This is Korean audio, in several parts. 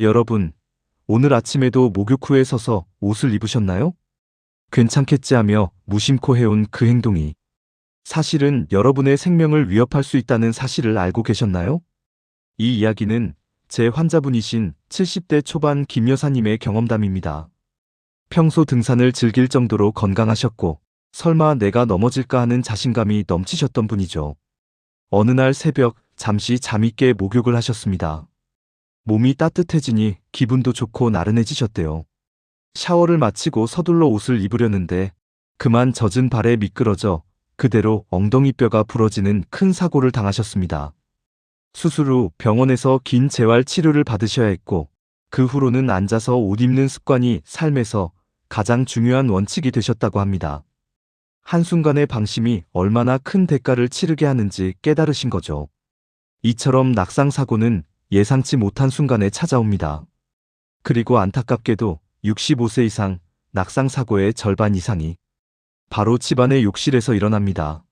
여러분, 오늘 아침에도 목욕 후에 서서 옷을 입으셨나요? 괜찮겠지 하며 무심코 해온 그 행동이 사실은 여러분의 생명을 위협할 수 있다는 사실을 알고 계셨나요? 이 이야기는 제 환자분이신 70대 초반 김 여사님의 경험담입니다. 평소 등산을 즐길 정도로 건강하셨고 설마 내가 넘어질까 하는 자신감이 넘치셨던 분이죠. 어느 날 새벽 잠시 잠있게 목욕을 하셨습니다. 몸이 따뜻해지니 기분도 좋고 나른해지셨대요. 샤워를 마치고 서둘러 옷을 입으려는데 그만 젖은 발에 미끄러져 그대로 엉덩이뼈가 부러지는 큰 사고를 당하셨습니다. 수술 후 병원에서 긴 재활 치료를 받으셔야 했고 그 후로는 앉아서 옷 입는 습관이 삶에서 가장 중요한 원칙이 되셨다고 합니다. 한순간의 방심이 얼마나 큰 대가를 치르게 하는지 깨달으신 거죠. 이처럼 낙상사고는 예상치 못한 순간에 찾아옵니다. 그리고 안타깝게도 65세 이상 낙상사고의 절반 이상이 바로 집안의 욕실에서 일어납니다.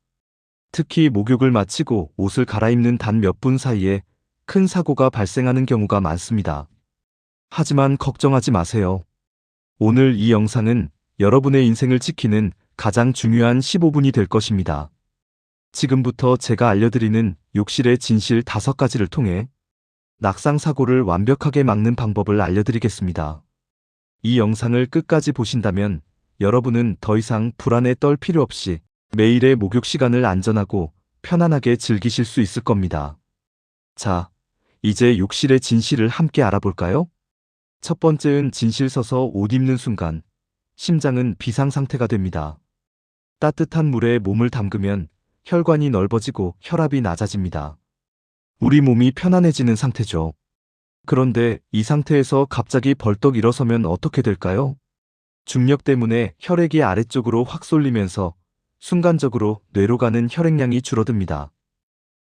특히 목욕을 마치고 옷을 갈아입는 단 몇 분 사이에 큰 사고가 발생하는 경우가 많습니다. 하지만 걱정하지 마세요. 오늘 이 영상은 여러분의 인생을 지키는 가장 중요한 15분이 될 것입니다. 지금부터 제가 알려드리는 욕실의 진실 5가지를 통해 낙상사고를 완벽하게 막는 방법을 알려드리겠습니다. 이 영상을 끝까지 보신다면 여러분은 더 이상 불안에 떨 필요 없이 매일의 목욕 시간을 안전하고 편안하게 즐기실 수 있을 겁니다. 자, 이제 욕실의 진실을 함께 알아볼까요? 첫 번째는 진실 서서 옷 입는 순간 심장은 비상 상태가 됩니다. 따뜻한 물에 몸을 담그면 혈관이 넓어지고 혈압이 낮아집니다. 우리 몸이 편안해지는 상태죠. 그런데 이 상태에서 갑자기 벌떡 일어서면 어떻게 될까요? 중력 때문에 혈액이 아래쪽으로 확 쏠리면서 순간적으로 뇌로 가는 혈액량이 줄어듭니다.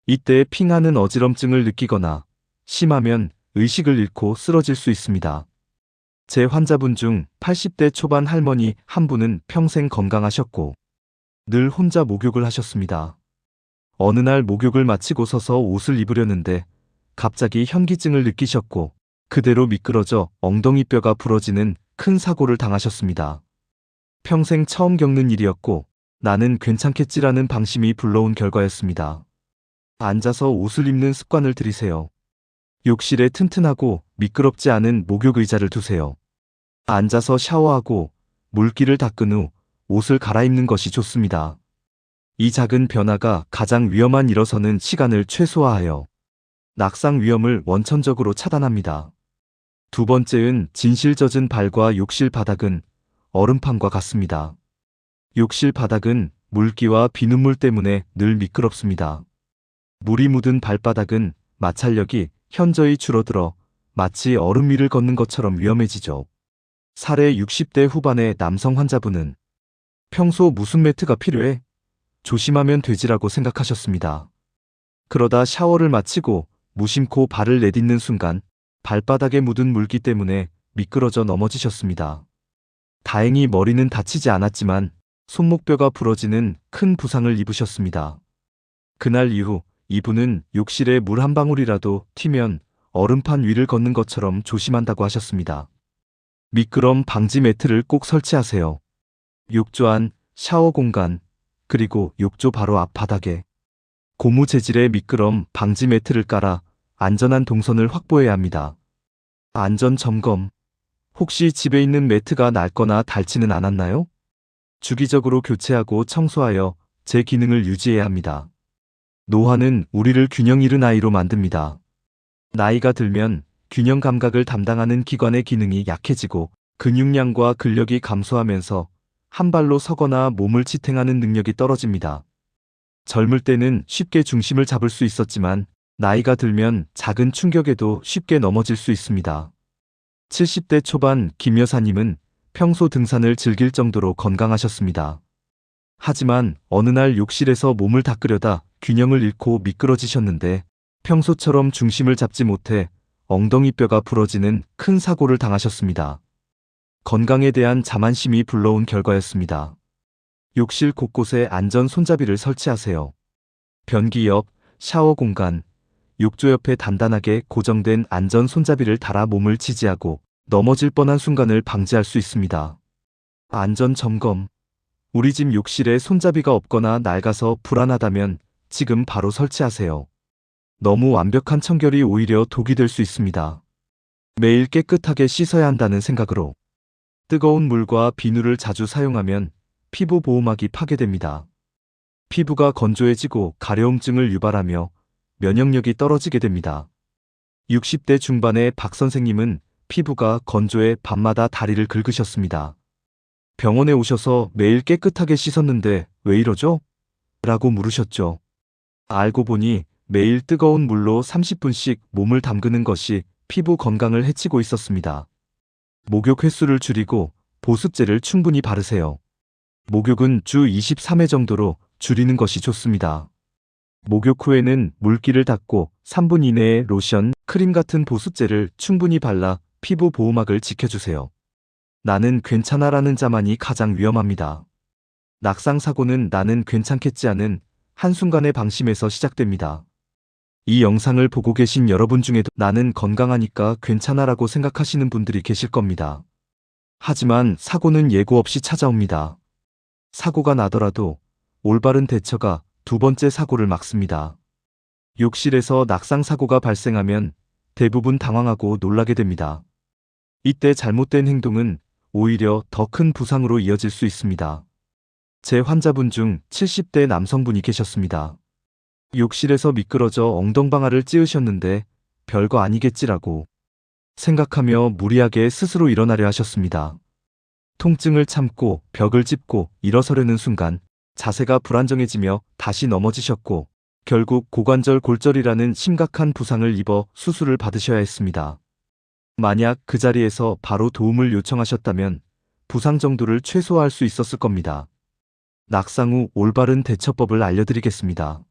이때 핑하는 어지럼증을 느끼거나 심하면 의식을 잃고 쓰러질 수 있습니다. 제 환자분 중 80대 초반 할머니 한 분은 평생 건강하셨고 늘 혼자 목욕을 하셨습니다. 어느 날 목욕을 마치고 서서 옷을 입으려는데 갑자기 현기증을 느끼셨고 그대로 미끄러져 엉덩이뼈가 부러지는 큰 사고를 당하셨습니다. 평생 처음 겪는 일이었고 나는 괜찮겠지라는 방심이 불러온 결과였습니다. 앉아서 옷을 입는 습관을 들이세요. 욕실에 튼튼하고 미끄럽지 않은 목욕 의자를 두세요. 앉아서 샤워하고 물기를 닦은 후 옷을 갈아입는 것이 좋습니다. 이 작은 변화가 가장 위험한 일어서는 시간을 최소화하여 낙상 위험을 원천적으로 차단합니다. 두 번째는 진실 젖은 발과 욕실 바닥은 얼음판과 같습니다. 욕실 바닥은 물기와 비눗물 때문에 늘 미끄럽습니다. 물이 묻은 발바닥은 마찰력이 현저히 줄어들어 마치 얼음 위를 걷는 것처럼 위험해지죠. 사례 60대 후반의 남성 환자분은 평소 무슨 매트가 필요해? 조심하면 되지라고 생각하셨습니다. 그러다 샤워를 마치고 무심코 발을 내딛는 순간 발바닥에 묻은 물기 때문에 미끄러져 넘어지셨습니다. 다행히 머리는 다치지 않았지만 손목뼈가 부러지는 큰 부상을 입으셨습니다. 그날 이후 이분은 욕실에 물 한 방울이라도 튀면 얼음판 위를 걷는 것처럼 조심한다고 하셨습니다. 미끄럼 방지 매트를 꼭 설치하세요. 욕조 안, 샤워 공간, 그리고 욕조 바로 앞 바닥에 고무 재질의 미끄럼 방지 매트를 깔아 안전한 동선을 확보해야 합니다. 안전 점검. 혹시 집에 있는 매트가 낡거나 닳지는 않았나요? 주기적으로 교체하고 청소하여 제 기능을 유지해야 합니다. 노화는 우리를 균형 잃은 아이로 만듭니다. 나이가 들면 균형 감각을 담당하는 기관의 기능이 약해지고 근육량과 근력이 감소하면서 한 발로 서거나 몸을 지탱하는 능력이 떨어집니다. 젊을 때는 쉽게 중심을 잡을 수 있었지만 나이가 들면 작은 충격에도 쉽게 넘어질 수 있습니다. 70대 초반 김 여사님은 평소 등산을 즐길 정도로 건강하셨습니다. 하지만 어느 날 욕실에서 몸을 닦으려다 균형을 잃고 미끄러지셨는데 평소처럼 중심을 잡지 못해 엉덩이뼈가 부러지는 큰 사고를 당하셨습니다. 건강에 대한 자만심이 불러온 결과였습니다. 욕실 곳곳에 안전 손잡이를 설치하세요. 변기 옆, 샤워 공간, 욕조 옆에 단단하게 고정된 안전 손잡이를 달아 몸을 지지하고 넘어질 뻔한 순간을 방지할 수 있습니다. 안전 점검. 우리 집 욕실에 손잡이가 없거나 낡아서 불안하다면 지금 바로 설치하세요. 너무 완벽한 청결이 오히려 독이 될 수 있습니다. 매일 깨끗하게 씻어야 한다는 생각으로 뜨거운 물과 비누를 자주 사용하면 피부 보호막이 파괴됩니다. 피부가 건조해지고 가려움증을 유발하며 면역력이 떨어지게 됩니다. 60대 중반의 박 선생님은 피부가 건조해 밤마다 다리를 긁으셨습니다. 병원에 오셔서 매일 깨끗하게 씻었는데 왜 이러죠? 라고 물으셨죠. 알고 보니 매일 뜨거운 물로 30분씩 몸을 담그는 것이 피부 건강을 해치고 있었습니다. 목욕 횟수를 줄이고 보습제를 충분히 바르세요. 목욕은 주 23회 정도로 줄이는 것이 좋습니다. 목욕 후에는 물기를 닦고 3분 이내에 로션, 크림 같은 보습제를 충분히 발라 피부 보호막을 지켜주세요. 나는 괜찮아라는 자만이 가장 위험합니다. 낙상 사고는 나는 괜찮겠지 하는 한순간의 방심에서 시작됩니다. 이 영상을 보고 계신 여러분 중에도 나는 건강하니까 괜찮아라고 생각하시는 분들이 계실 겁니다. 하지만 사고는 예고 없이 찾아옵니다. 사고가 나더라도 올바른 대처가 두 번째 사고를 막습니다. 욕실에서 낙상 사고가 발생하면 대부분 당황하고 놀라게 됩니다. 이때 잘못된 행동은 오히려 더 큰 부상으로 이어질 수 있습니다. 제 환자분 중 70대 남성분이 계셨습니다. 욕실에서 미끄러져 엉덩방아를 찌으셨는데 별거 아니겠지라고 생각하며 무리하게 스스로 일어나려 하셨습니다. 통증을 참고 벽을 짚고 일어서려는 순간 자세가 불안정해지며 다시 넘어지셨고 결국 고관절 골절이라는 심각한 부상을 입어 수술을 받으셔야 했습니다. 만약 그 자리에서 바로 도움을 요청하셨다면 부상 정도를 최소화할 수 있었을 겁니다. 낙상 후 올바른 대처법을 알려드리겠습니다.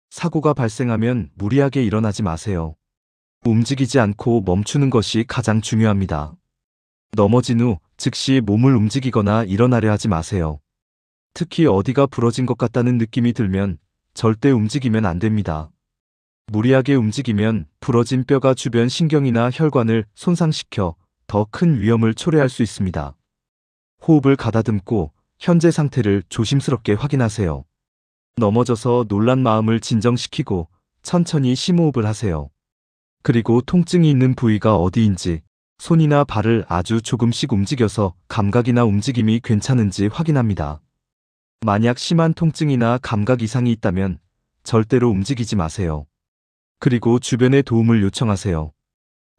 사고가 발생하면 무리하게 일어나지 마세요. 움직이지 않고 멈추는 것이 가장 중요합니다. 넘어진 후 즉시 몸을 움직이거나 일어나려 하지 마세요. 특히 어디가 부러진 것 같다는 느낌이 들면 절대 움직이면 안 됩니다. 무리하게 움직이면 부러진 뼈가 주변 신경이나 혈관을 손상시켜 더 큰 위험을 초래할 수 있습니다. 호흡을 가다듬고 현재 상태를 조심스럽게 확인하세요. 넘어져서 놀란 마음을 진정시키고 천천히 심호흡을 하세요. 그리고 통증이 있는 부위가 어디인지 손이나 발을 아주 조금씩 움직여서 감각이나 움직임이 괜찮은지 확인합니다. 만약 심한 통증이나 감각 이상이 있다면 절대로 움직이지 마세요. 그리고 주변의 도움을 요청하세요.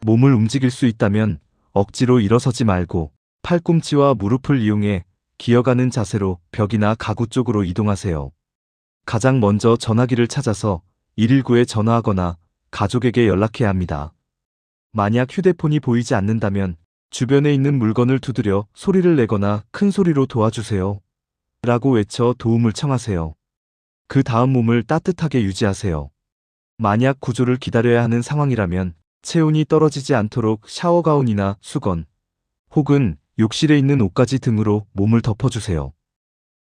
몸을 움직일 수 있다면 억지로 일어서지 말고 팔꿈치와 무릎을 이용해 기어가는 자세로 벽이나 가구 쪽으로 이동하세요. 가장 먼저 전화기를 찾아서 119에 전화하거나 가족에게 연락해야 합니다. 만약 휴대폰이 보이지 않는다면 주변에 있는 물건을 두드려 소리를 내거나 큰 소리로 도와주세요. 라고 외쳐 도움을 청하세요. 그 다음 몸을 따뜻하게 유지하세요. 만약 구조를 기다려야 하는 상황이라면 체온이 떨어지지 않도록 샤워 가운이나 수건 혹은 욕실에 있는 옷가지 등으로 몸을 덮어주세요.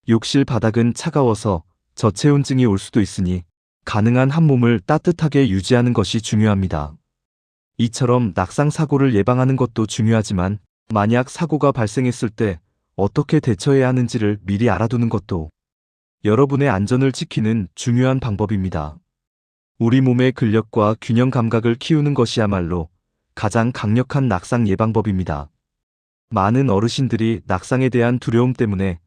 욕실 바닥은 차가워서 저체온증이 올 수도 있으니 가능한 한 몸을 따뜻하게 유지하는 것이 중요합니다. 이처럼 낙상 사고를 예방하는 것도 중요하지만 만약 사고가 발생했을 때 어떻게 대처해야 하는지를 미리 알아두는 것도 여러분의 안전을 지키는 중요한 방법입니다. 우리 몸의 근력과 균형 감각을 키우는 것이야말로 가장 강력한 낙상 예방법입니다. 많은 어르신들이 낙상에 대한 두려움 때문에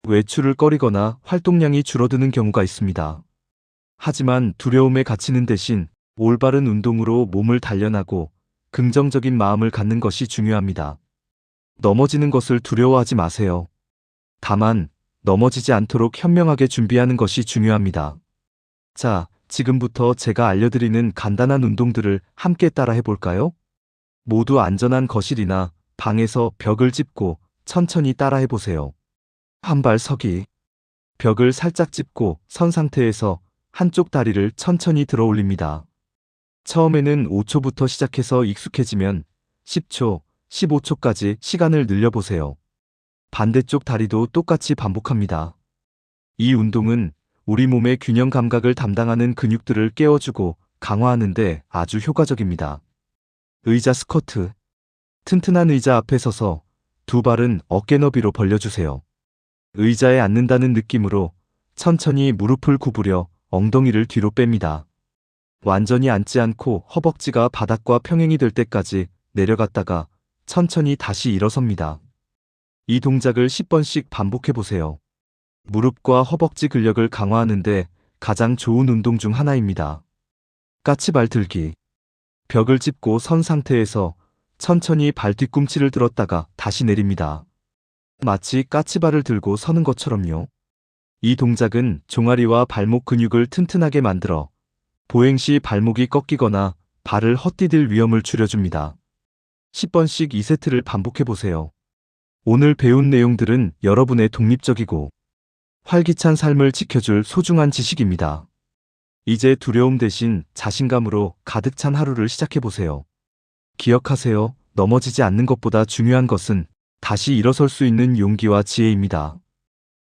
외출을 꺼리거나 활동량이 줄어드는 경우가 있습니다. 하지만 두려움에 갇히는 대신 올바른 운동으로 몸을 단련하고 긍정적인 마음을 갖는 것이 중요합니다. 넘어지는 것을 두려워하지 마세요. 다만 넘어지지 않도록 현명하게 준비하는 것이 중요합니다. 자, 지금부터 제가 알려드리는 간단한 운동들을 함께 따라 해볼까요? 모두 안전한 거실이나 방에서 벽을 짚고 천천히 따라 해보세요. 한 발 서기. 벽을 살짝 짚고 선 상태에서 한쪽 다리를 천천히 들어 올립니다. 처음에는 5초부터 시작해서 익숙해지면 10초, 15초까지 시간을 늘려보세요. 반대쪽 다리도 똑같이 반복합니다. 이 운동은 우리 몸의 균형 감각을 담당하는 근육들을 깨워주고 강화하는데 아주 효과적입니다. 의자 스쿼트. 튼튼한 의자 앞에 서서 두 발은 어깨 너비로 벌려주세요. 의자에 앉는다는 느낌으로 천천히 무릎을 구부려 엉덩이를 뒤로 뺍니다. 완전히 앉지 않고 허벅지가 바닥과 평행이 될 때까지 내려갔다가 천천히 다시 일어섭니다. 이 동작을 10번씩 반복해 보세요. 무릎과 허벅지 근력을 강화하는데 가장 좋은 운동 중 하나입니다. 까치발 들기. 벽을 짚고 선 상태에서 천천히 발 뒤꿈치를 들었다가 다시 내립니다. 마치 까치발을 들고 서는 것처럼요. 이 동작은 종아리와 발목 근육을 튼튼하게 만들어 보행 시 발목이 꺾이거나 발을 헛디딜 위험을 줄여줍니다. 10번씩 2세트를 반복해 보세요. 오늘 배운 내용들은 여러분의 독립적이고 활기찬 삶을 지켜줄 소중한 지식입니다. 이제 두려움 대신 자신감으로 가득 찬 하루를 시작해 보세요. 기억하세요. 넘어지지 않는 것보다 중요한 것은 다시 일어설 수 있는 용기와 지혜입니다.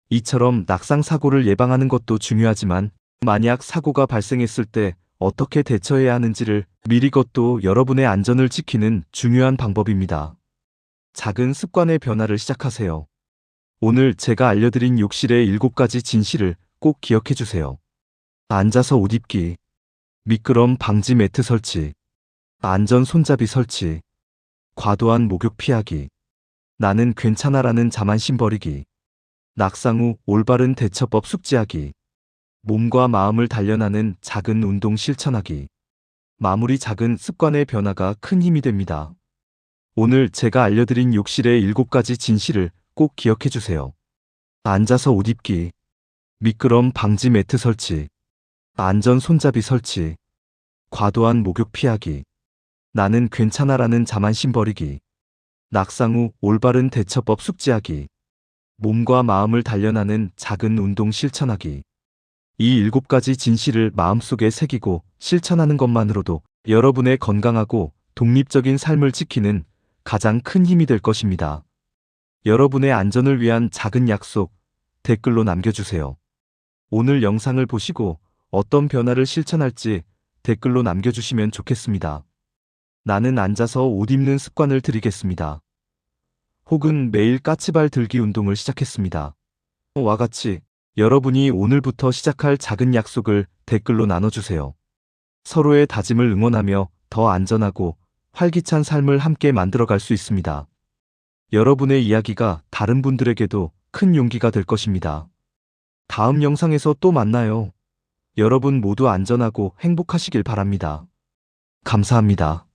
이처럼 낙상 사고를 예방하는 것도 중요하지만 만약 사고가 발생했을 때 어떻게 대처해야 하는지를 미리 것도 여러분의 안전을 지키는 중요한 방법입니다. 작은 습관의 변화를 시작하세요. 오늘 제가 알려드린 욕실의 7가지 진실을 꼭 기억해 주세요. 앉아서 옷 입기, 미끄럼 방지 매트 설치, 안전 손잡이 설치, 과도한 목욕 피하기, 나는 괜찮아라는 자만심 버리기, 낙상 후 올바른 대처법 숙지하기, 몸과 마음을 단련하는 작은 운동 실천하기. 마무리. 작은 습관의 변화가 큰 힘이 됩니다. 오늘 제가 알려드린 욕실의 7가지 진실을 꼭 기억해 주세요. 앉아서 옷 입기, 미끄럼 방지 매트 설치, 안전 손잡이 설치, 과도한 목욕 피하기, 나는 괜찮아라는 자만심 버리기, 낙상 후 올바른 대처법 숙지하기, 몸과 마음을 단련하는 작은 운동 실천하기. 이 7가지 진실을 마음속에 새기고 실천하는 것만으로도 여러분의 건강하고 독립적인 삶을 지키는 가장 큰 힘이 될 것입니다. 여러분의 안전을 위한 작은 약속, 댓글로 남겨주세요. 오늘 영상을 보시고 어떤 변화를 실천할지 댓글로 남겨주시면 좋겠습니다. 나는 앉아서 옷 입는 습관을 들이겠습니다. 혹은 매일 까치발 들기 운동을 시작했습니다. 와 같이 여러분이 오늘부터 시작할 작은 약속을 댓글로 나눠주세요. 서로의 다짐을 응원하며 더 안전하고 활기찬 삶을 함께 만들어갈 수 있습니다. 여러분의 이야기가 다른 분들에게도 큰 용기가 될 것입니다. 다음 영상에서 또 만나요. 여러분 모두 안전하고 행복하시길 바랍니다. 감사합니다.